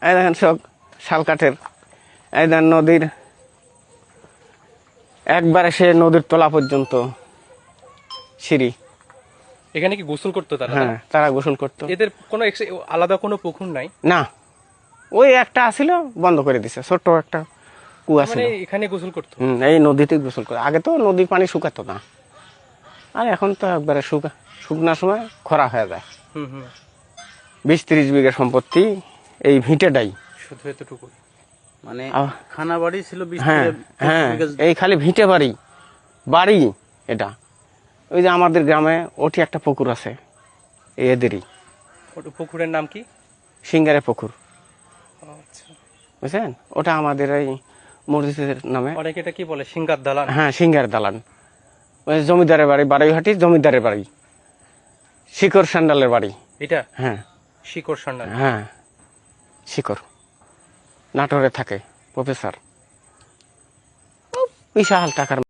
এই দেখেন সব শাল কাঠের। এই দেখেন নদীর একবারে সে নদীর তলা পর্যন্ত সিঁড়ি। এখানে কি গোসল করতো তারা? হ্যাঁ, তারা গোসল করতো। এদের কোনো আলাদা কোনো পুকুর নাই? না, ওই একটা আসিল, বন্ধ করে দিছে, ছোট্ট একটা কুয়া ছিল। মানে এখানে গোসল করতো? এই নদীতে গোসল করে। আগে তো নদীর পানি শুকাতো না, আর এখন তো একবারে শুকনার সময় খরা হয়ে যায়। 20-30 বিঘা সম্পত্তি এই ভিটেটাই, শুধু এতটুকু। মানে খানা বাড়ি ছিল 20 হ্যাঁ থেকে 25 হ্যাঁ, বিঘা। এই খালি ভিটে বাড়ি বাড়ি এটা। ওই যে আমাদের গ্রামে ওটি একটা পুকুর আছে এদেরই। পুকুরের নাম কি? সিঙ্গারে পুকুর, আচ্ছা, বুঝছেন? ওটা আমাদের এই মসজিদের নামে। অনেকে এটা কি বলে, সিঙ্গার দালান? হ্যাঁ, সিঙ্গার দালান। ওই জমিদারের বাড়ি, বারৈহাটি জমিদারের বাড়ি, শিকর সান্ডালের বাড়ি এটা? হ্যাঁ শিকড় সান্ডাল। হ্যাঁ, শিকর নাটোরে থাকে প্রফেসর, বিশাল টাকার